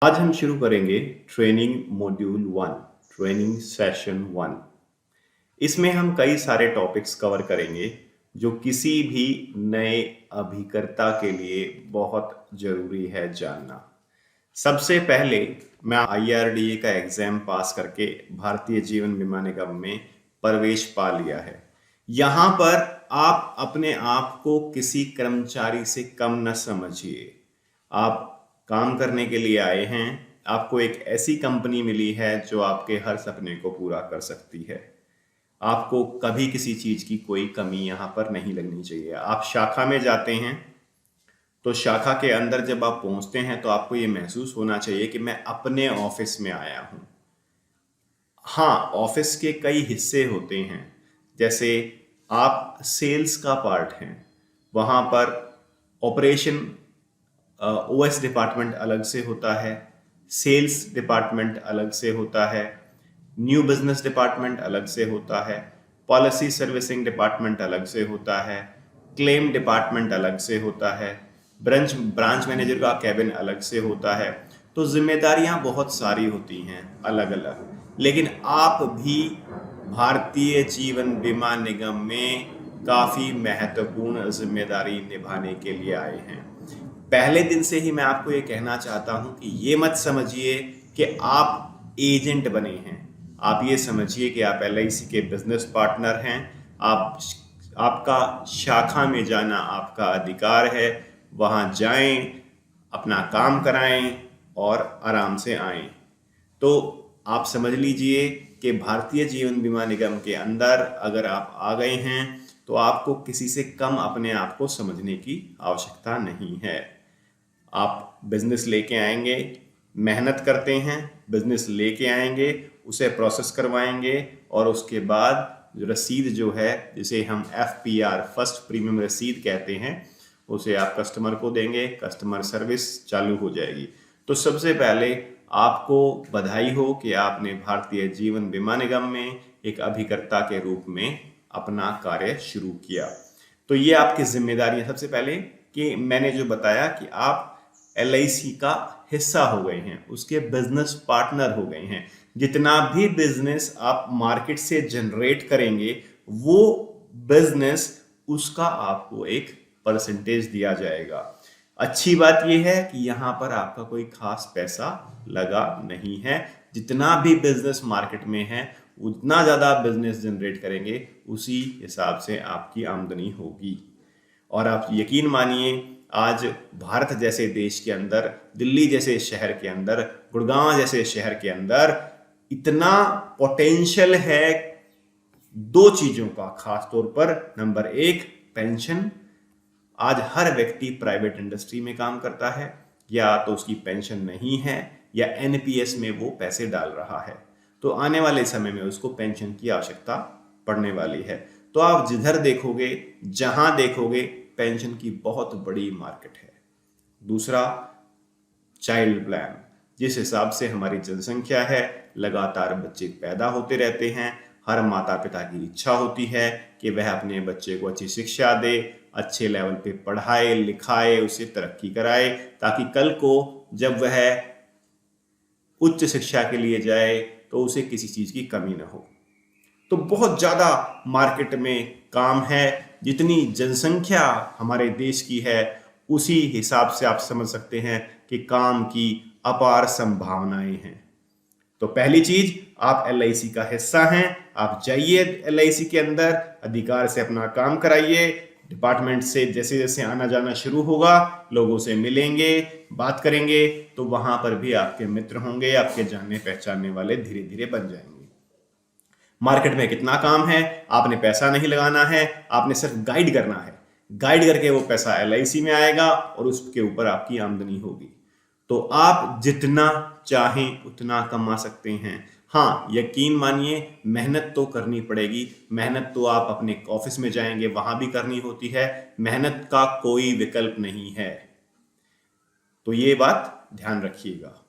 आज हम शुरू करेंगे ट्रेनिंग मॉड्यूल 1, ट्रेनिंग सेशन 1। इसमें हम कई सारे टॉपिक्स कवर करेंगे जो किसी भी नए अभिकर्ता के लिए बहुत ज़रूरी है जानना। सबसे पहले मैं IRDA का एग्ज़ाम पास करके भारतीय जीवन बीमा निगम में प्रवेश पा लिया है। यहाँ पर आप अपने आप को किसी कर्मचारी से कम न समझिए। आप काम करने के लिए आए हैं। आपको एक ऐसी कंपनी मिली है जो आपके हर सपने को पूरा कर सकती है। आपको कभी किसी चीज़ की कोई कमी यहाँ पर नहीं लगनी चाहिए। आप शाखा में जाते हैं तो शाखा के अंदर जब आप पहुँचते हैं तो आपको ये महसूस होना चाहिए कि मैं अपने ऑफिस में आया हूँ। हाँ, ऑफिस के कई हिस्से होते हैं। जैसे आप सेल्स का पार्ट हैं, वहाँ पर ऑपरेशन OS डिपार्टमेंट अलग से होता है, सेल्स डिपार्टमेंट अलग से होता है, न्यू बिजनेस डिपार्टमेंट अलग से होता है, पॉलिसी सर्विसिंग डिपार्टमेंट अलग से होता है, क्लेम डिपार्टमेंट अलग से होता है, ब्रांच ब्रांच मैनेजर का कैबिन अलग से होता है। तो जिम्मेदारियां बहुत सारी होती हैं अलग अलग, लेकिन आप भी भारतीय जीवन बीमा निगम में काफ़ी महत्वपूर्ण जिम्मेदारी निभाने के लिए आए हैं। पहले दिन से ही मैं आपको ये कहना चाहता हूं कि ये मत समझिए कि आप एजेंट बने हैं। आप ये समझिए कि आप LIC के बिजनेस पार्टनर हैं। आप आपका शाखा में जाना आपका अधिकार है। वहाँ जाएं, अपना काम कराएं और आराम से आएं। तो आप समझ लीजिए कि भारतीय जीवन बीमा निगम के अंदर अगर आप आ गए हैं तो आपको किसी से कम अपने आप को समझने की आवश्यकता नहीं है। आप बिजनेस लेके आएंगे, मेहनत करते हैं, बिजनेस लेके आएंगे, उसे प्रोसेस करवाएंगे और उसके बाद रसीद जो है जिसे हम FPR फर्स्ट प्रीमियम रसीद कहते हैं उसे आप कस्टमर को देंगे। कस्टमर सर्विस चालू हो जाएगी। तो सबसे पहले आपको बधाई हो कि आपने भारतीय जीवन बीमा निगम में एक अभिकर्ता के रूप में अपना कार्य शुरू किया। तो ये आपकी जिम्मेदारी है। सबसे पहले कि मैंने जो बताया कि आप LIC का हिस्सा हो गए हैं, उसके बिजनेस पार्टनर हो गए हैं। जितना भी बिजनेस आप मार्केट से जनरेट करेंगे वो बिजनेस उसका आपको एक परसेंटेज दिया जाएगा। अच्छी बात यह है कि यहाँ पर आपका कोई खास पैसा लगा नहीं है। जितना भी बिजनेस मार्केट में है उतना ज़्यादा बिजनेस जनरेट करेंगे, उसी हिसाब से आपकी आमदनी होगी। और आप यकीन मानिए आज भारत जैसे देश के अंदर, दिल्ली जैसे शहर के अंदर, गुड़गांव जैसे शहर के अंदर इतना पोटेंशियल है दो चीज़ों का खास तौर पर। नंबर एक, पेंशन। आज हर व्यक्ति प्राइवेट इंडस्ट्री में काम करता है, या तो उसकी पेंशन नहीं है या NPS में वो पैसे डाल रहा है। तो आने वाले समय में उसको पेंशन की आवश्यकता पड़ने वाली है। तो आप जिधर देखोगे, जहां देखोगे, पेंशन की बहुत बड़ी मार्केट है। दूसरा, चाइल्ड प्लान। जिस हिसाब से हमारी जनसंख्या है, लगातार बच्चे पैदा होते रहते हैं। हर माता पिता की इच्छा होती है कि वह अपने बच्चे को अच्छी शिक्षा दे, अच्छे लेवल पे पढ़ाए लिखाए, उसे तरक्की कराए, ताकि कल को जब वह उच्च शिक्षा के लिए जाए तो उसे किसी चीज़ की कमी ना हो। तो बहुत ज़्यादा मार्केट में काम है। जितनी जनसंख्या हमारे देश की है उसी हिसाब से आप समझ सकते हैं कि काम की अपार संभावनाएं हैं। तो पहली चीज, आप LIC का हिस्सा हैं। आप जाइए LIC के अंदर, अधिकार से अपना काम कराइए। डिपार्टमेंट से जैसे जैसे आना जाना शुरू होगा, लोगों से मिलेंगे, बात करेंगे, तो वहां पर भी आपके मित्र होंगे, आपके जानने पहचानने वाले धीरे धीरे बन जाएंगे। मार्केट में कितना काम है, आपने पैसा नहीं लगाना है, आपने सिर्फ गाइड करना है। गाइड करके वो पैसा LIC में आएगा और उसके ऊपर आपकी आमदनी होगी। तो आप जितना चाहें उतना कमा सकते हैं। हाँ, यकीन मानिए मेहनत तो करनी पड़ेगी। मेहनत तो आप अपने ऑफिस में जाएंगे वहां भी करनी होती है। मेहनत का कोई विकल्प नहीं है। तो ये बात ध्यान रखिएगा।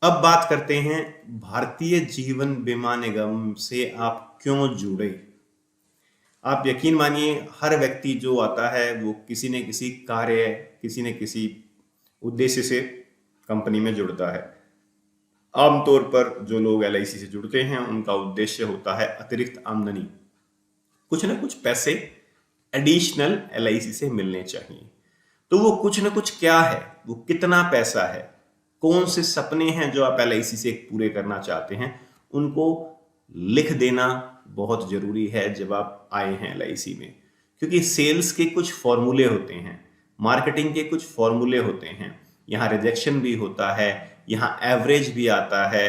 अब बात करते हैं भारतीय जीवन बीमा निगम से आप क्यों जुड़े। आप यकीन मानिए हर व्यक्ति जो आता है वो किसी न किसी कार्य, किसी न किसी उद्देश्य से कंपनी में जुड़ता है। आमतौर पर जो लोग एलआईसी से जुड़ते हैं उनका उद्देश्य होता है अतिरिक्त आमदनी, कुछ ना कुछ पैसे एडिशनल एलआईसी से मिलने चाहिए। तो वो कुछ ना कुछ क्या है, वो कितना पैसा है, कौन से सपने हैं जो आप एलआईसी से पूरे करना चाहते हैं, उनको लिख देना बहुत जरूरी है जब आप आए हैं एलआईसी में। क्योंकि सेल्स के कुछ फॉर्मूले होते हैं, मार्केटिंग के कुछ फॉर्मूले होते हैं, यहाँ रिजेक्शन भी होता है, यहाँ एवरेज भी आता है।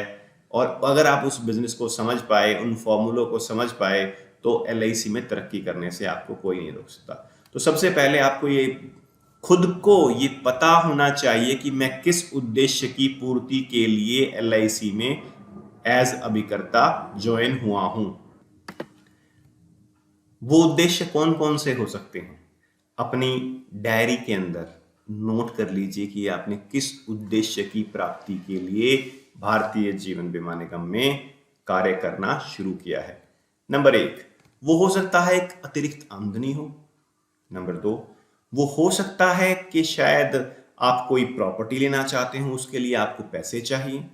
और अगर आप उस बिजनेस को समझ पाए, उन फॉर्मूलों को समझ पाए, तो एलआईसी में तरक्की करने से आपको कोई नहीं रोक सकता। तो सबसे पहले आपको ये खुद को ये पता होना चाहिए कि मैं किस उद्देश्य की पूर्ति के लिए एलआईसी में एज अभिकर्ता ज्वाइन हुआ हूं। वो उद्देश्य कौन कौन से हो सकते हैं, अपनी डायरी के अंदर नोट कर लीजिए कि आपने किस उद्देश्य की प्राप्ति के लिए भारतीय जीवन बीमा निगम में कार्य करना शुरू किया है। नंबर 1, वो हो सकता है एक अतिरिक्त आमदनी हो। नंबर 2, वो हो सकता है कि शायद आप कोई प्रॉपर्टी लेना चाहते हो, उसके लिए आपको पैसे चाहिए।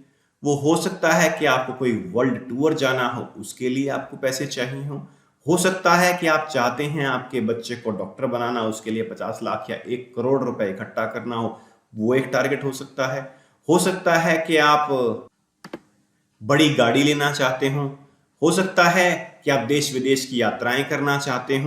वो हो सकता है कि आपको कोई वर्ल्ड टूर जाना हो, उसके लिए आपको पैसे चाहिए हो सकता है कि आप चाहते हैं आपके बच्चे को डॉक्टर बनाना, उसके लिए 50 लाख या 1 करोड़ रुपए इकट्ठा करना वो एक टारगेट हो सकता है। हो सकता है कि आप बड़ी गाड़ी लेना चाहते हो सकता है कि आप देश विदेश की यात्राएं करना चाहते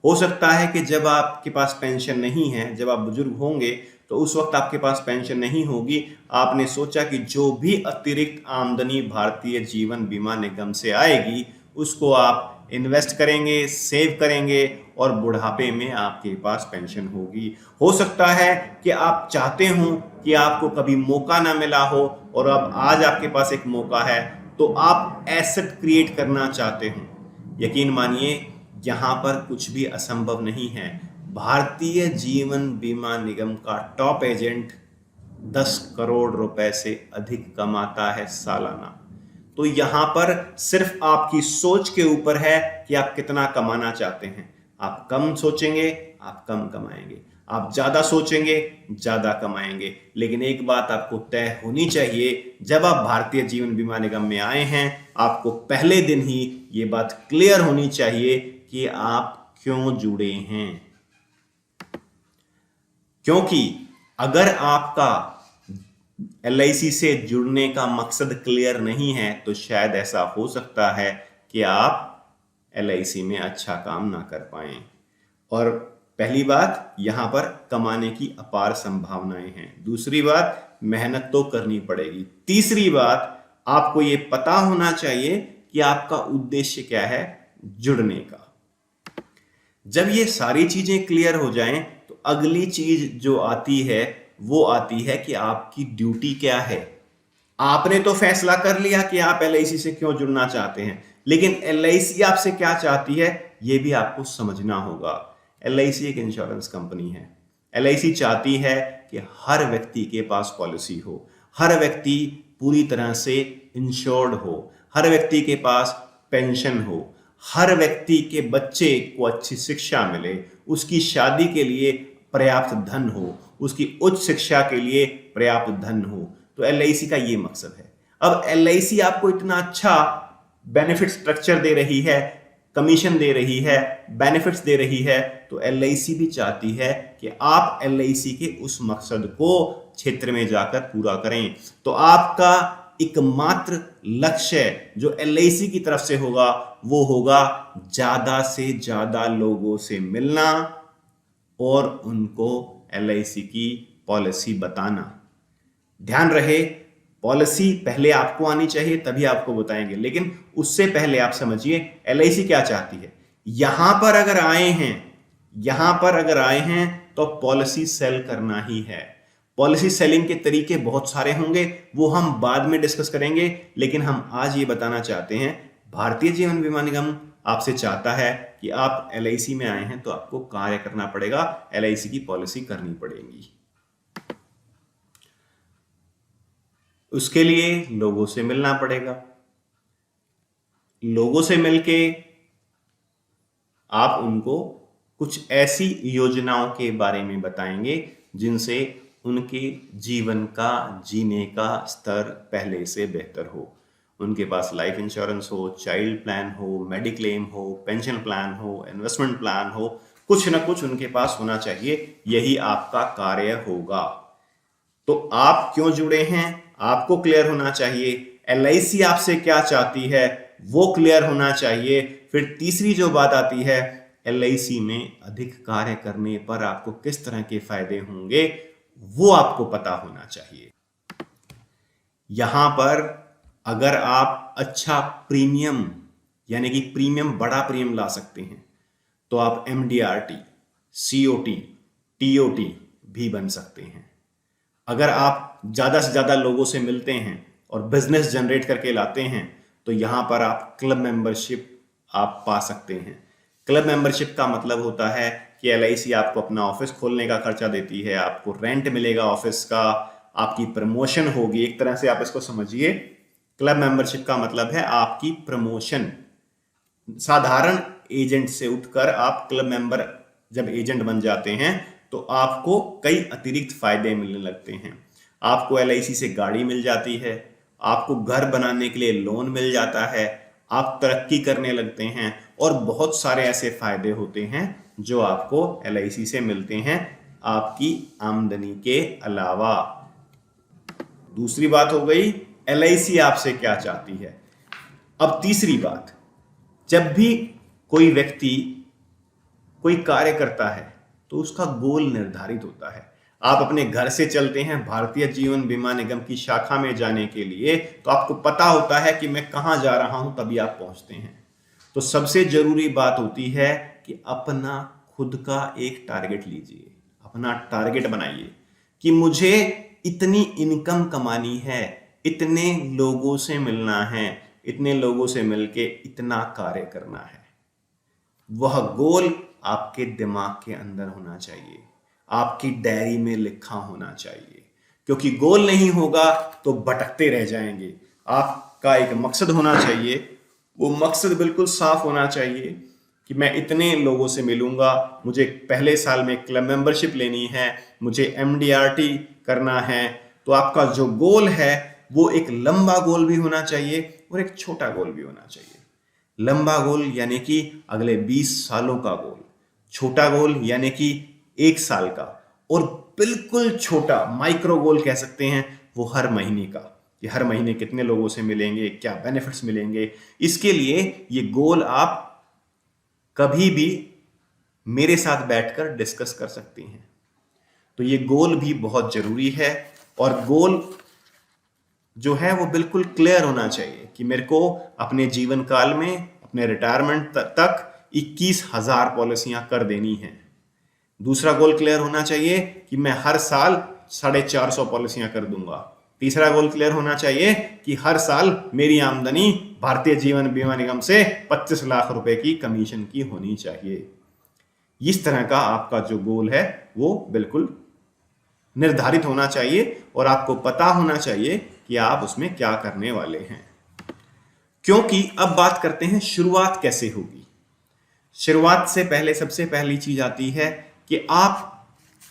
हो सकता है कि जब आपके पास पेंशन नहीं है, जब आप बुजुर्ग होंगे तो उस वक्त आपके पास पेंशन नहीं होगी, आपने सोचा कि जो भी अतिरिक्त आमदनी भारतीय जीवन बीमा निगम से आएगी उसको आप इन्वेस्ट करेंगे, सेव करेंगे और बुढ़ापे में आपके पास पेंशन होगी। हो सकता है कि आप चाहते हो कि आपको कभी मौका ना मिला हो और अब आज आपके पास एक मौका है, तो आप एसेट क्रिएट करना चाहते हो। यकीन मानिए, यहाँ पर कुछ भी असंभव नहीं है। भारतीय जीवन बीमा निगम का टॉप एजेंट 10 करोड़ रुपए से अधिक कमाता है सालाना। तो यहां पर सिर्फ आपकी सोच के ऊपर है कि आप कितना कमाना चाहते हैं। आप कम सोचेंगे, आप कम कमाएंगे, आप ज्यादा सोचेंगे, ज्यादा कमाएंगे। लेकिन एक बात आपको तय होनी चाहिए, जब आप भारतीय जीवन बीमा निगम में आए हैं, आपको पहले दिन ही ये बात क्लियर होनी चाहिए कि आप क्यों जुड़े हैं। क्योंकि अगर आपका एलआईसी से जुड़ने का मकसद क्लियर नहीं है तो शायद ऐसा हो सकता है कि आप एलआईसी में अच्छा काम ना कर पाएं। और पहली बात, यहां पर कमाने की अपार संभावनाएं हैं। दूसरी बात, मेहनत तो करनी पड़ेगी। तीसरी बात, आपको यह पता होना चाहिए कि आपका उद्देश्य क्या है जुड़ने का। जब ये सारी चीजें क्लियर हो जाएं तो अगली चीज जो आती है वो आती है कि आपकी ड्यूटी क्या है। आपने तो फैसला कर लिया कि आप एलआईसी से क्यों जुड़ना चाहते हैं, लेकिन एलआईसी आपसे क्या चाहती है ये भी आपको समझना होगा। एलआईसी एक इंश्योरेंस कंपनी है। एलआईसी चाहती है कि हर व्यक्ति के पास पॉलिसी हो, हर व्यक्ति पूरी तरह से इंश्योर्ड हो, हर व्यक्ति के पास पेंशन हो, हर व्यक्ति के बच्चे को अच्छी शिक्षा मिले, उसकी शादी के लिए पर्याप्त धन हो, उसकी उच्च शिक्षा के लिए पर्याप्त धन हो। तो एलआईसी का ये मकसद है। अब एलआईसी आपको इतना अच्छा बेनिफिट स्ट्रक्चर दे रही है, कमीशन दे रही है, बेनिफिट्स दे रही है, तो एलआईसी भी चाहती है कि आप एलआईसी के उस मकसद को क्षेत्र में जाकर पूरा करें। तो आपका एकमात्र लक्ष्य जो एलआईसी की तरफ से होगा वो होगा ज्यादा से ज्यादा लोगों से मिलना और उनको एलआईसी की पॉलिसी बताना। ध्यान रहे, पॉलिसी पहले आपको आनी चाहिए तभी आपको बताएंगे, लेकिन उससे पहले आप समझिए एलआईसी क्या चाहती है। यहां पर अगर आए हैं तो पॉलिसी सेल करना ही है। पॉलिसी सेलिंग के तरीके बहुत सारे होंगे, वो हम बाद में डिस्कस करेंगे, लेकिन हम आज ये बताना चाहते हैं भारतीय जीवन बीमा निगम आपसे चाहता है कि आप एलआईसी में आए हैं तो आपको कार्य करना पड़ेगा, एलआईसी की पॉलिसी करनी पड़ेगी। उसके लिए लोगों से मिलना पड़ेगा। लोगों से मिलके आप उनको कुछ ऐसी योजनाओं के बारे में बताएंगे जिनसे उनके जीवन का जीने का स्तर पहले से बेहतर हो। उनके पास लाइफ इंश्योरेंस हो, चाइल्ड प्लान हो, मेडिक्लेम हो, पेंशन प्लान हो, इन्वेस्टमेंट प्लान हो, कुछ ना कुछ उनके पास होना चाहिए। यही आपका कार्य होगा। तो आप क्यों जुड़े हैं, आपको क्लियर होना चाहिए। एलआईसी आपसे क्या चाहती है, वो क्लियर होना चाहिए। फिर तीसरी जो बात आती है, एलआईसी में अधिक कार्य करने पर आपको किस तरह के फायदे होंगे, वो आपको पता होना चाहिए। यहां पर अगर आप अच्छा प्रीमियम, यानी कि प्रीमियम, बड़ा प्रीमियम ला सकते हैं, तो आप एमडीआरटी, सीओटी, टीओटी भी बन सकते हैं। अगर आप ज्यादा से ज्यादा लोगों से मिलते हैं और बिजनेस जनरेट करके लाते हैं, तो यहां पर आप क्लब मेंबरशिप आप पा सकते हैं। क्लब मेंबरशिप का मतलब होता है कि एलआईसी आपको अपना ऑफिस खोलने का खर्चा देती है, आपको रेंट मिलेगा ऑफिस का, आपकी प्रमोशन होगी। एक तरह से आप इसको समझिए, क्लब मेंबरशिप का मतलब है आपकी प्रमोशन। साधारण एजेंट से उठकर आप क्लब मेंबर जब एजेंट बन जाते हैं, तो आपको कई अतिरिक्त फायदे मिलने लगते हैं। आपको एलआईसी से गाड़ी मिल जाती है, आपको घर बनाने के लिए लोन मिल जाता है, आप तरक्की करने लगते हैं, और बहुत सारे ऐसे फायदे होते हैं जो आपको एलआईसी से मिलते हैं, आपकी आमदनी के अलावा। दूसरी बात हो गई एलआईसी आपसे क्या चाहती है। अब तीसरी बात, जब भी कोई व्यक्ति कोई कार्य करता है तो उसका गोल निर्धारित होता है। आप अपने घर से चलते हैं भारतीय जीवन बीमा निगम की शाखा में जाने के लिए, तो आपको पता होता है कि मैं कहां जा रहा हूं, तभी आप पहुंचते हैं। तो सबसे जरूरी बात होती है कि अपना खुद का एक टारगेट लीजिए, अपना टारगेट बनाइए कि मुझे इतनी इनकम कमानी है, इतने लोगों से मिलना है, इतने लोगों से मिलके इतना कार्य करना है। वह गोल आपके दिमाग के अंदर होना चाहिए, आपकी डायरी में लिखा होना चाहिए, क्योंकि गोल नहीं होगा तो भटकते रह जाएंगे। आपका एक मकसद होना चाहिए, वो मकसद बिल्कुल साफ होना चाहिए कि मैं इतने लोगों से मिलूंगा, मुझे पहले साल में क्लब मेंबरशिप लेनी है, मुझे एमडीआरटी करना है। तो आपका जो गोल है वो एक लंबा गोल भी होना चाहिए और एक छोटा गोल भी होना चाहिए। लंबा गोल यानी कि अगले 20 सालों का गोल, छोटा गोल यानी कि 1 साल का, और बिल्कुल छोटा माइक्रो गोल कह सकते हैं वो हर महीने का, कि हर महीने कितने लोगों से मिलेंगे, क्या बेनिफिट्स मिलेंगे। इसके लिए ये गोल आप कभी भी मेरे साथ बैठकर डिस्कस कर सकती हैं। तो ये गोल भी बहुत जरूरी है, और गोल जो है वो बिल्कुल क्लियर होना चाहिए कि मेरे को अपने जीवन काल में, अपने रिटायरमेंट तक 21,000 पॉलिसियां कर देनी है। दूसरा गोल क्लियर होना चाहिए कि मैं हर साल 450 पॉलिसियां कर दूंगा। तीसरा गोल क्लियर होना चाहिए कि हर साल मेरी आमदनी भारतीय जीवन बीमा निगम से 25 लाख रुपए की कमीशन की होनी चाहिए। इस तरह का आपका जो गोल है वो बिल्कुल निर्धारित होना चाहिए, और आपको पता होना चाहिए कि आप उसमें क्या करने वाले हैं। क्योंकि अब बात करते हैं शुरुआत कैसे होगी। शुरुआत से पहले सबसे पहली चीज आती है कि आप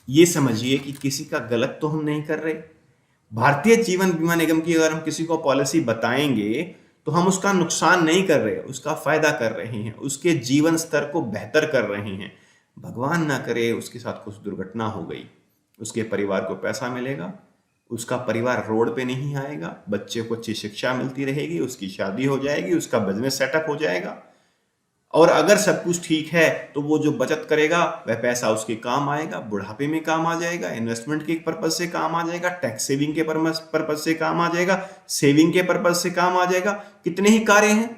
ये समझिए कि किसी का गलत तो हम नहीं कर रहे। भारतीय जीवन बीमा निगम की अगर हम किसी को पॉलिसी बताएंगे तो हम उसका नुकसान नहीं कर रहे, उसका फायदा कर रहे हैं, उसके जीवन स्तर को बेहतर कर रहे हैं। भगवान ना करे उसके साथ कुछ दुर्घटना हो गई, उसके परिवार को पैसा मिलेगा, उसका परिवार रोड पे नहीं आएगा, बच्चे को अच्छी शिक्षा मिलती रहेगी, उसकी शादी हो जाएगी, उसका बिजनेस सेटअप हो जाएगा। और अगर सब कुछ ठीक है तो वो जो बचत करेगा वह पैसा उसके काम आएगा, बुढ़ापे में काम आ जाएगा, इन्वेस्टमेंट के पर्पज से काम आ जाएगा, टैक्स सेविंग के पर्पज से काम आ जाएगा, सेविंग के पर्पज से काम आ जाएगा। कितने ही कार्य हैं।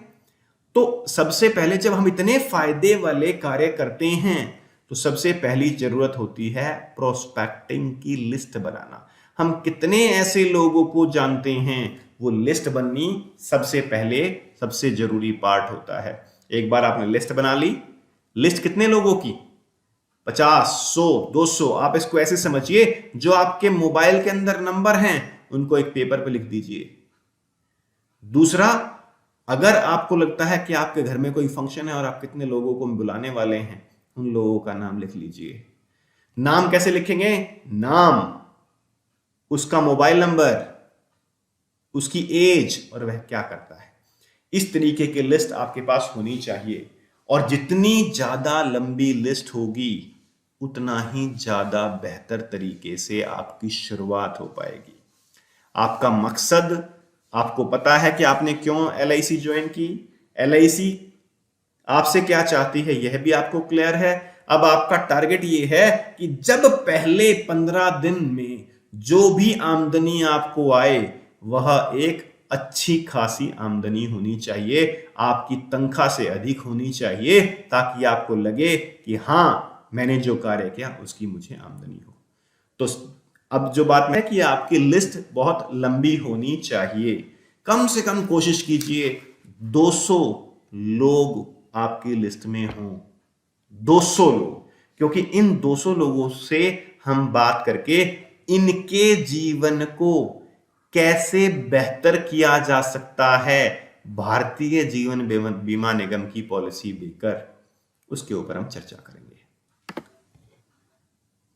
तो सबसे पहले जब हम इतने फायदे वाले कार्य करते हैं तो सबसे पहली जरूरत होती है प्रोस्पेक्टिंग की लिस्ट बनाना। हम कितने ऐसे लोगों को जानते हैं, वो लिस्ट बननी सबसे पहले सबसे जरूरी पार्ट होता है। एक बार आपने लिस्ट बना ली, लिस्ट कितने लोगों की, 50, 100, 200, आप इसको ऐसे समझिए जो आपके मोबाइल के अंदर नंबर हैं उनको एक पेपर पे लिख दीजिए। दूसरा, अगर आपको लगता है कि आपके घर में कोई फंक्शन है और आप कितने लोगों को बुलाने वाले हैं, उन लोगों का नाम लिख लीजिए। नाम कैसे लिखेंगे, नाम उसका मोबाइल नंबर, उसकी एज और वह क्या करता है। इस तरीके की लिस्ट आपके पास होनी चाहिए। और जितनी ज्यादा लंबी लिस्ट होगी उतना ही ज्यादा बेहतर तरीके से आपकी शुरुआत हो पाएगी। आपका मकसद, आपको पता है कि आपने क्यों एलआईसी ज्वाइन की, एलआईसी आपसे क्या चाहती है यह भी आपको क्लियर है। अब आपका टारगेट यह है कि जब पहले 15 दिन में जो भी आमदनी आपको आए वह एक अच्छी खासी आमदनी होनी चाहिए, आपकी तनख्वाह से अधिक होनी चाहिए, ताकि आपको लगे कि हां मैंने जो कार्य किया उसकी मुझे आमदनी हो। तो अब जो बात है कि आपकी लिस्ट बहुत लंबी होनी चाहिए। कम से कम कोशिश कीजिए 200 लोग आपकी लिस्ट में हों, 200 लोग, क्योंकि इन 200 लोगों से हम बात करके इनके जीवन को कैसे बेहतर किया जा सकता है भारतीय जीवन बीमा निगम की पॉलिसी देकर, उसके ऊपर हम चर्चा करेंगे।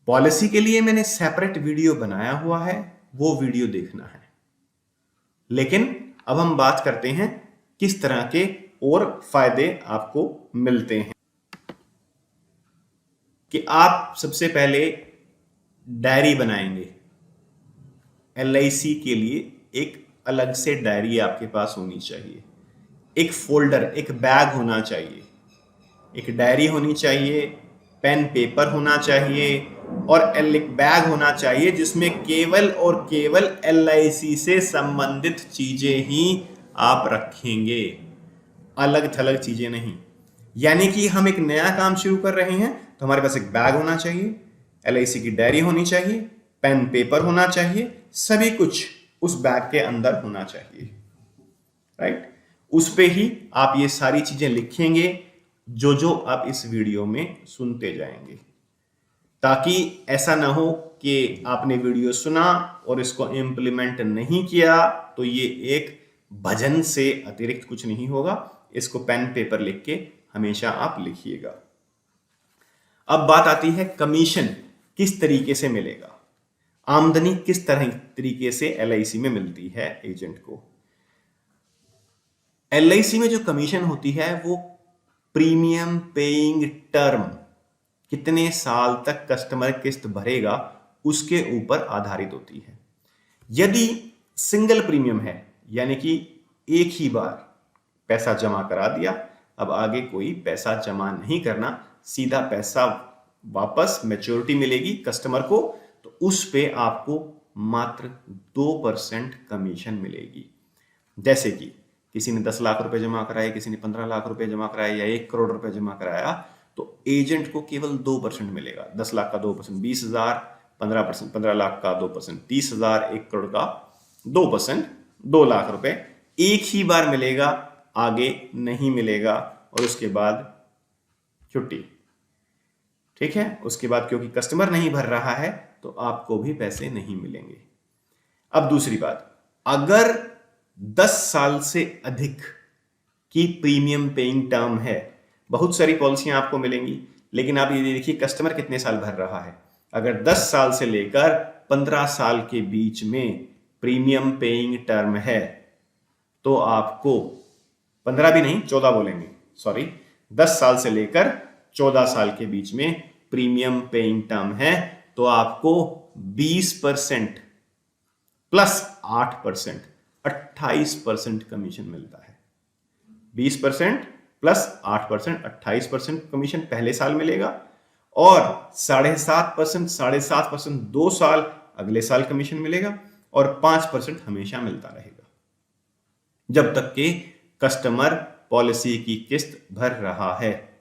पॉलिसी के लिए मैंने सेपरेट वीडियो बनाया हुआ है, वो वीडियो देखना है। लेकिन अब हम बात करते हैं किस तरह के और फायदे आपको मिलते हैं। कि आप सबसे पहले डायरी बनाएंगे। एलआईसी के लिए एक अलग से डायरी आपके पास होनी चाहिए, एक फोल्डर, एक बैग होना चाहिए, एक डायरी होनी चाहिए, पेन पेपर होना चाहिए और एक बैग होना चाहिए जिसमें केवल और केवल एलआईसी से संबंधित चीजें ही आप रखेंगे, अलग थलग चीजें नहीं। यानी कि हम एक नया काम शुरू कर रहे हैं तो हमारे पास एक बैग होना चाहिए, एलआईसी की डायरी होनी चाहिए, पेन पेपर होना चाहिए, सभी कुछ उस बैग के अंदर होना चाहिए, राइट। उस पे ही आप ये सारी चीजें लिखेंगे जो जो आप इस वीडियो में सुनते जाएंगे, ताकि ऐसा ना हो कि आपने वीडियो सुना और इसको इम्प्लीमेंट नहीं किया तो ये एक भजन से अतिरिक्त कुछ नहीं होगा। इसको पेन पेपर लिख के हमेशा आप लिखिएगा। अब बात आती है कमीशन किस तरीके से मिलेगा, आमदनी किस तरह तरीके से एलआईसी में मिलती है एजेंट को। एलआईसी में जो कमीशन होती है वो प्रीमियम पेइंग टर्म, कितने साल तक कस्टमर किस्त भरेगा उसके ऊपर आधारित होती है। यदि सिंगल प्रीमियम है, यानी कि एक ही बार पैसा जमा करा दिया, अब आगे कोई पैसा जमा नहीं करना, सीधा पैसा वापस मैच्योरिटी मिलेगी कस्टमर को, तो उस पे आपको मात्र 2% कमीशन मिलेगी। जैसे कि किसी ने 10 लाख रुपए जमा कराए, किसी ने 15 लाख रुपए जमा कराए या 1 करोड़ रुपए जमा कराया, तो एजेंट को केवल 2% मिलेगा। 10 लाख का 2% 20,000, 15 लाख का 2% 30,000, 1 करोड़ का 2% 2 लाख रुपए एक ही बार मिलेगा, आगे नहीं मिलेगा। और उसके बाद छुट्टी, ठीक है। उसके बाद क्योंकि कस्टमर नहीं भर रहा है तो आपको भी पैसे नहीं मिलेंगे। अब दूसरी बात, अगर 10 साल से अधिक की प्रीमियम पेइंग टर्म है, बहुत सारी पॉलिसियां आपको मिलेंगी, लेकिन आप ये देखिए कस्टमर कितने साल भर रहा है। अगर 10 साल से लेकर 15 साल के बीच में प्रीमियम पेइंग टर्म है तो आपको 15 भी नहीं 14 बोलेंगे, सॉरी, 10 साल से लेकर 14 साल के बीच में प्रीमियम पेइंग टर्म है तो आपको 20% प्लस 8% 28% कमीशन मिलता है। 20% प्लस 8% 28% कमीशन पहले साल मिलेगा और 7.5% 2 साल अगले साल कमीशन मिलेगा और 5% हमेशा मिलता रहेगा जब तक कि कस्टमर पॉलिसी की किस्त भर रहा है।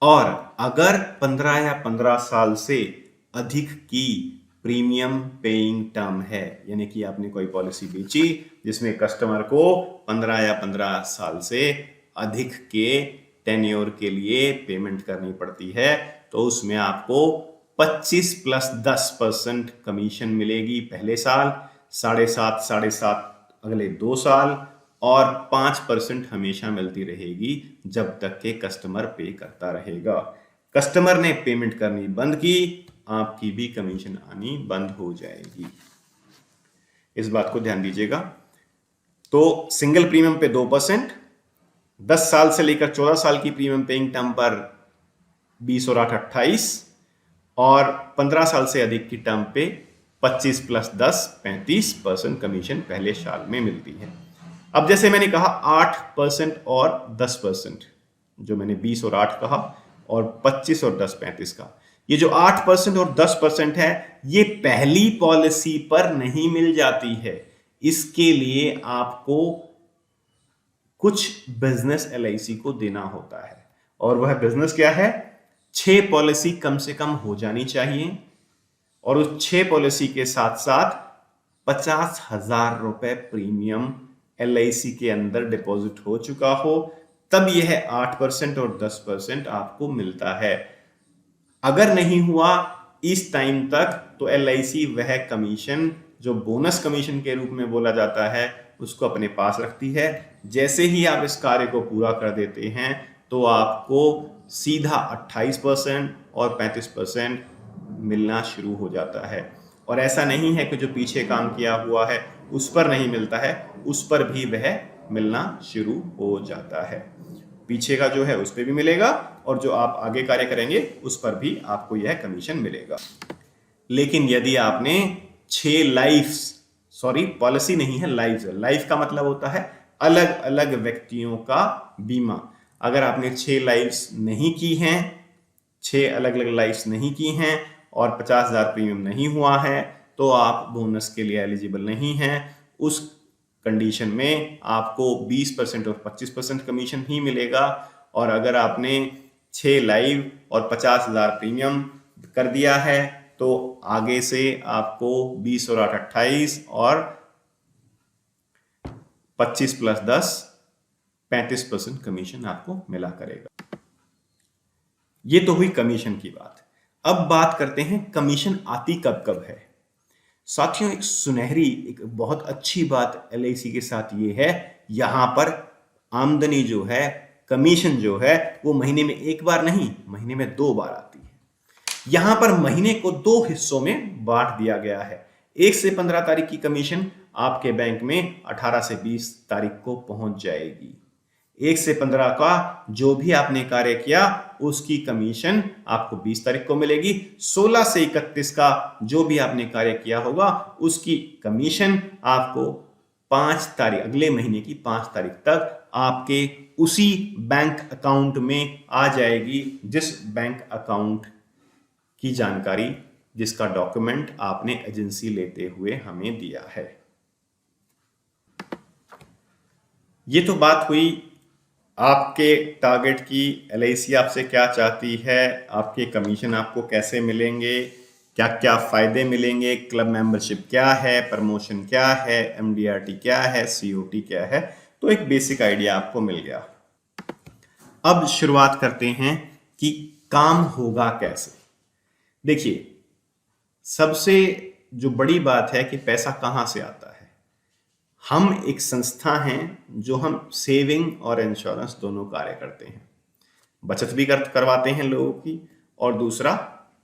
और अगर 15 या 15 साल से अधिक की प्रीमियम पेइंग टर्म है, यानी कि आपने कोई पॉलिसी बेची जिसमें कस्टमर को 15 या 15 साल से अधिक के टेन्योर के लिए पेमेंट करनी पड़ती है, तो उसमें आपको 25 प्लस 10% कमीशन मिलेगी पहले साल, 7.5 अगले 2 साल और 5% हमेशा मिलती रहेगी जब तक के कस्टमर पे करता रहेगा। कस्टमर ने पेमेंट करनी बंद की आपकी भी कमीशन आनी बंद हो जाएगी। इस बात को ध्यान दीजिएगा। तो सिंगल प्रीमियम पे 2%, 10 साल से लेकर 14 साल की प्रीमियम पेइंग टर्म पर 20 और 8 28, और 15 साल से अधिक की टर्म पे 25 + 10 35% कमीशन पहले साल में मिलती है। अब जैसे मैंने कहा 8% और 10%, जो मैंने 20 और 8 कहा, और 25 और 10 35 का, ये जो 8% और 10% है, ये पहली पॉलिसी पर नहीं मिल जाती है। इसके लिए आपको कुछ बिजनेस एलआईसी को देना होता है, और वह बिजनेस क्या है? 6 पॉलिसी कम से कम हो जानी चाहिए, और उस 6 पॉलिसी के साथ साथ 50,000 रुपए प्रीमियम एलआईसी के अंदर डिपॉजिट हो चुका हो, तब यह 8% और 10% आपको मिलता है। अगर नहीं हुआ इस टाइम तक, तो एलआईसी वह कमीशन जो बोनस कमीशन के रूप में बोला जाता है, उसको अपने पास रखती है। जैसे ही आप इस कार्य को पूरा कर देते हैं, तो आपको सीधा 28% और 35% मिलना शुरू हो जाता है। और ऐसा नहीं है कि जो पीछे काम किया हुआ है उस पर नहीं मिलता है, उस पर भी वह मिलना शुरू हो जाता है। पीछे का जो है उस पर भी मिलेगा, और जो आप आगे कार्य करेंगे उस पर भी आपको यह कमीशन मिलेगा। लेकिन यदि आपने 6 लाइफ्स, सॉरी पॉलिसी नहीं है, लाइफ का मतलब होता है अलग अलग व्यक्तियों का बीमा। अगर आपने 6 लाइफ्स नहीं की हैं, 6 अलग अलग लाइफ्स नहीं की हैं, और 50,000 प्रीमियम नहीं हुआ है, तो आप बोनस के लिए एलिजिबल नहीं हैं। उस कंडीशन में आपको 20% और 25% कमीशन ही मिलेगा। और अगर आपने 6 लाइव और 50,000 प्रीमियम कर दिया है, तो आगे से आपको 20 और 8 28 और 25 + 10 35% कमीशन आपको मिला करेगा। ये तो हुई कमीशन की बात। अब बात करते हैं कमीशन आती कब कब है। साथियों, एक सुनहरी, एक बहुत अच्छी बात एलआईसी के साथ ये है, यहां पर आमदनी जो है, कमीशन जो है, वो महीने में एक बार नहीं, महीने में 2 बार आती है। यहां पर महीने को 2 हिस्सों में बांट दिया गया है। 1 से 15 तारीख की कमीशन आपके बैंक में 18 से 20 तारीख को पहुंच जाएगी। 1 से 15 का जो भी आपने कार्य किया, उसकी कमीशन आपको 20 तारीख को मिलेगी। 16 से 31 का जो भी आपने कार्य किया होगा, उसकी कमीशन आपको 5 तारीख, अगले महीने की 5 तारीख तक आपके उसी बैंक अकाउंट में आ जाएगी, जिस बैंक अकाउंट की जानकारी, जिसका डॉक्यूमेंट आपने एजेंसी लेते हुए हमें दिया है। ये तो बात हुई आपके टारगेट की, एलआईसी आपसे क्या चाहती है, आपके कमीशन आपको कैसे मिलेंगे, क्या क्या फायदे मिलेंगे, क्लब मेंबरशिप क्या है, प्रमोशन क्या है, एमडीआरटी क्या है, सीओटी क्या है। तो एक बेसिक आइडिया आपको मिल गया। अब शुरुआत करते हैं कि काम होगा कैसे। देखिए, सबसे जो बड़ी बात है कि पैसा कहां से आता है। हम एक संस्था हैं जो हम सेविंग और इंश्योरेंस दोनों कार्य करते हैं। बचत भी करवाते हैं लोगों की, और दूसरा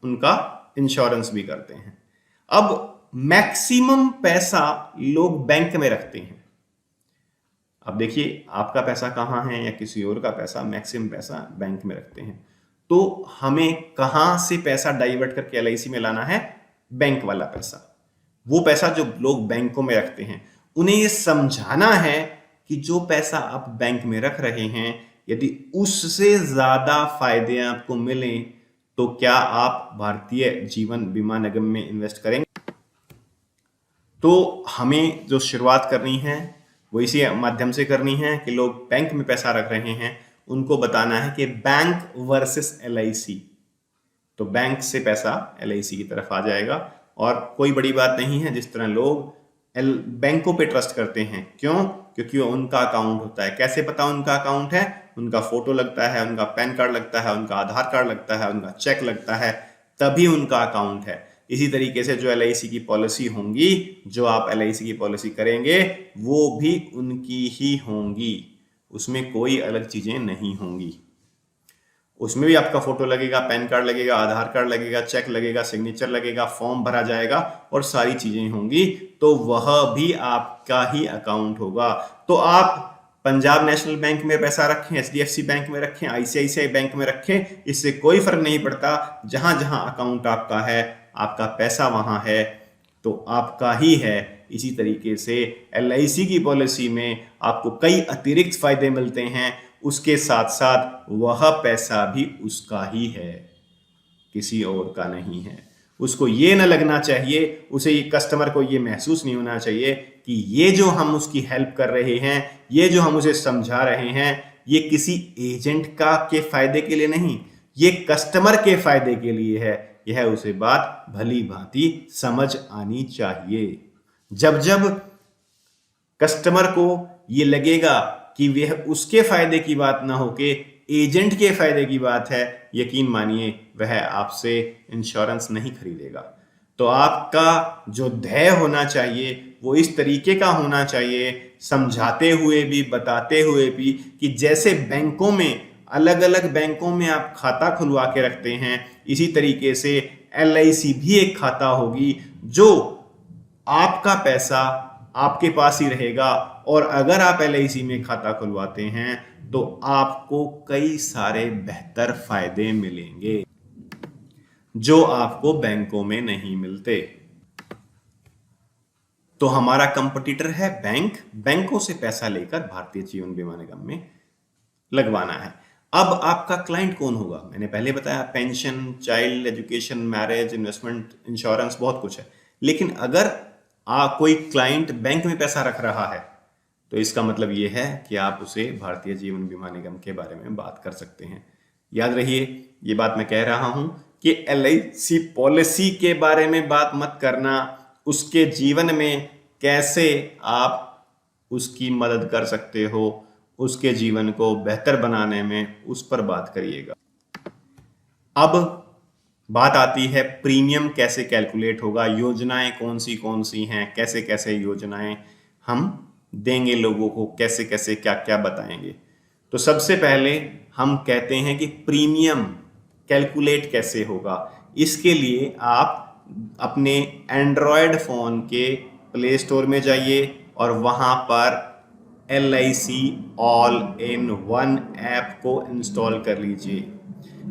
उनका इंश्योरेंस भी करते हैं। अब मैक्सिमम पैसा लोग बैंक में रखते हैं। अब देखिए, आपका पैसा कहाँ है या किसी और का पैसा, मैक्सिमम पैसा बैंक में रखते हैं। तो हमें कहां से पैसा डाइवर्ट करके एलआईसी में लाना है? बैंक वाला पैसा। वो पैसा जो लोग बैंकों में रखते हैं, उन्हें ये समझाना है कि जो पैसा आप बैंक में रख रहे हैं, यदि उससे ज्यादा फायदे आपको मिलें, तो क्या आप भारतीय जीवन बीमा निगम में इन्वेस्ट करेंगे? तो हमें जो शुरुआत करनी है वो इसी माध्यम से करनी है कि लोग बैंक में पैसा रख रहे हैं, उनको बताना है कि बैंक वर्सेस एलआईसी। तो बैंक से पैसा एलआईसी की तरफ आ जाएगा, और कोई बड़ी बात नहीं है। जिस तरह लोग बैंकों पे ट्रस्ट करते हैं, क्यों? क्योंकि उनका अकाउंट होता है। कैसे पता उनका अकाउंट है? उनका फोटो लगता है, उनका पैन कार्ड लगता है, उनका आधार कार्ड लगता है, उनका चेक लगता है, तभी उनका अकाउंट है। इसी तरीके से जो एलआईसी की पॉलिसी होंगी, जो आप एलआईसी की पॉलिसी करेंगे, वो भी उनकी ही होंगी, उसमें कोई अलग चीजें नहीं होंगी। उसमें भी आपका फोटो लगेगा, पैन कार्ड लगेगा, आधार कार्ड लगेगा, चेक लगेगा, सिग्नेचर लगेगा, फॉर्म भरा जाएगा और सारी चीजें होंगी, तो वह भी आपका ही अकाउंट होगा। तो आप पंजाब नेशनल बैंक में पैसा रखें, एचडीएफसी बैंक में रखें, आईसीआईसीआई बैंक में रखें, इससे कोई फर्क नहीं पड़ता। जहां जहां अकाउंट आपका है, आपका पैसा वहां है, तो आपका ही है। इसी तरीके से एलआईसी की पॉलिसी में आपको कई अतिरिक्त फायदे मिलते हैं, उसके साथ साथ वह पैसा भी उसका ही है, किसी और का नहीं है। उसको ये न लगना चाहिए, उसे ये कस्टमर को ये महसूस नहीं होना चाहिए कि ये जो हम उसकी हेल्प कर रहे हैं, ये जो हम उसे समझा रहे हैं, ये किसी एजेंट का के फायदे के लिए नहीं, ये कस्टमर के फायदे के लिए है। यह उसे बात भली भांति समझ आनी चाहिए। जब जब कस्टमर को ये लगेगा कि वह उसके फायदे की बात ना होके एजेंट के फायदे की बात है, यकीन मानिए वह आपसे इंश्योरेंस नहीं खरीदेगा। तो आपका जो ध्येय होना चाहिए वो इस तरीके का होना चाहिए, समझाते हुए भी, बताते हुए भी, कि जैसे बैंकों में, अलग अलग बैंकों में आप खाता खुलवा के रखते हैं, इसी तरीके से एलआईसी भी एक खाता होगी जो आपका पैसा आपके पास ही रहेगा। और अगर आप एलआईसी में खाता खुलवाते हैं तो आपको कई सारे बेहतर फायदे मिलेंगे जो आपको बैंकों में नहीं मिलते। तो हमारा कंपटीटर है बैंक, बैंकों से पैसा लेकर भारतीय जीवन बीमा निगम में लगवाना है। अब आपका क्लाइंट कौन होगा? मैंने पहले बताया, pension, child education, marriage, investment, insurance, बहुत कुछ है। लेकिन अगर कोई क्लाइंट बैंक में पैसा रख रहा है तो इसका मतलब यह है कि आप उसे भारतीय जीवन बीमा निगम के बारे में बात कर सकते हैं। याद रहिए, ये बात मैं कह रहा हूं कि एलआईसी पॉलिसी के बारे में बात मत करना, उसके जीवन में कैसे आप उसकी मदद कर सकते हो, उसके जीवन को बेहतर बनाने में, उस पर बात करिएगा। अब बात आती है प्रीमियम कैसे कैलकुलेट होगा, योजनाएं कौन सी हैं, कैसे कैसे योजनाएं हम देंगे लोगों को, कैसे कैसे क्या क्या बताएंगे। तो सबसे पहले हम कहते हैं कि प्रीमियम कैलकुलेट कैसे होगा। इसके लिए आप अपने एंड्रॉयड फोन के प्ले स्टोर में जाइए और वहां पर LIC all in one app को इंस्टॉल कर लीजिए।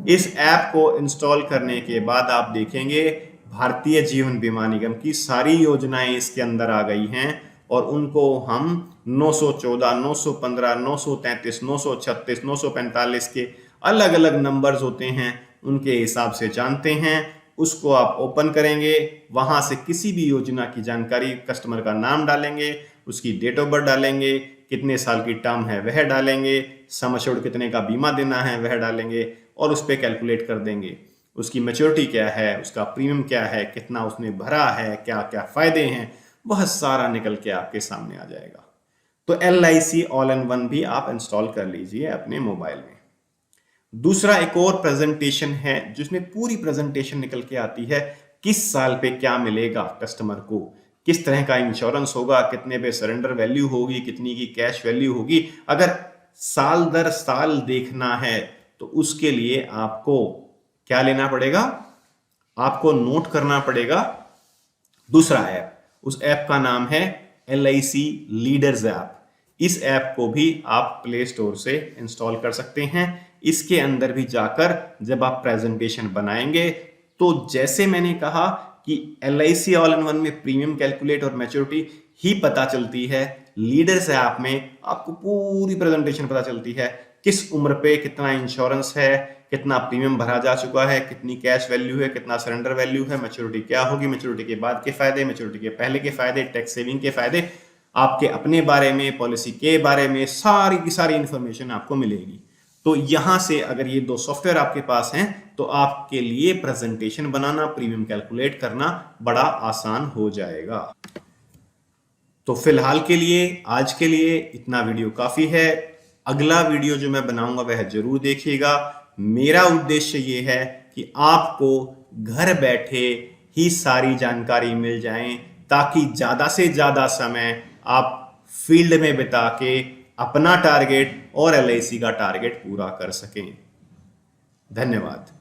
इस ऐप को इंस्टॉल करने के बाद आप देखेंगे भारतीय जीवन बीमा निगम की सारी योजनाएं इसके अंदर आ गई हैं और उनको हम 914, 915, 933, 936, 945 के अलग अलग नंबर्स होते हैं, उनके हिसाब से जानते हैं। उसको आप ओपन करेंगे, वहां से किसी भी योजना की जानकारी, कस्टमर का नाम डालेंगे, उसकी डेट ऑफ बर्थ डालेंगे, कितने साल की टर्म है वह डालेंगे, सम एश्योर्ड कितने का बीमा देना है वह डालेंगे और उस पर कैलकुलेट कर देंगे। उसकी मैच्योरिटी क्या है, उसका प्रीमियम क्या है, कितना उसने भरा है, क्या क्या फायदे हैं, वह सारा निकल के आपके सामने आ जाएगा। तो LIC ऑल इन वन भी आप इंस्टॉल कर लीजिए अपने मोबाइल में। दूसरा एक और प्रेजेंटेशन है जिसमें पूरी प्रेजेंटेशन निकल के आती है, किस साल पे क्या मिलेगा कस्टमर को, किस तरह का इंश्योरेंस होगा, कितने पे सरेंडर वैल्यू होगी, कितनी की कैश वैल्यू होगी। अगर साल दर साल देखना है तो उसके लिए आपको क्या लेना पड़ेगा, आपको नोट करना पड़ेगा दूसरा ऐप। उस ऐप का नाम है LIC लीडर्स ऐप। इस ऐप को भी आप प्ले स्टोर से इंस्टॉल कर सकते हैं। इसके अंदर भी जाकर जब आप प्रेजेंटेशन बनाएंगे तो जैसे मैंने कहा कि LIC ऑल इन वन में प्रीमियम कैलकुलेट और मैच्योरिटी ही पता चलती है, लीडर्स ऐप में आपको पूरी प्रेजेंटेशन पता चलती है, किस उम्र पे कितना इंश्योरेंस है, कितना प्रीमियम भरा जा चुका है, कितनी कैश वैल्यू है, कितना सरेंडर वैल्यू है, मैच्योरिटी क्या होगी, मैच्योरिटी के बाद के फायदे, मैच्योरिटी के पहले के फायदे, टैक्स सेविंग के फायदे, आपके अपने बारे में, पॉलिसी के बारे में सारी की सारी इंफॉर्मेशन आपको मिलेगी। तो यहां से अगर ये दो सॉफ्टवेयर आपके पास हैं तो आपके लिए प्रेजेंटेशन बनाना, प्रीमियम कैलकुलेट करना बड़ा आसान हो जाएगा। तो फिलहाल के लिए, आज के लिए इतना वीडियो काफी है। अगला वीडियो जो मैं बनाऊंगा वह जरूर देखिएगा। मेरा उद्देश्य ये है कि आपको घर बैठे ही सारी जानकारी मिल जाए ताकि ज्यादा से ज्यादा समय आप फील्ड में बिता के अपना टारगेट और LIC का टारगेट पूरा कर सकें। धन्यवाद।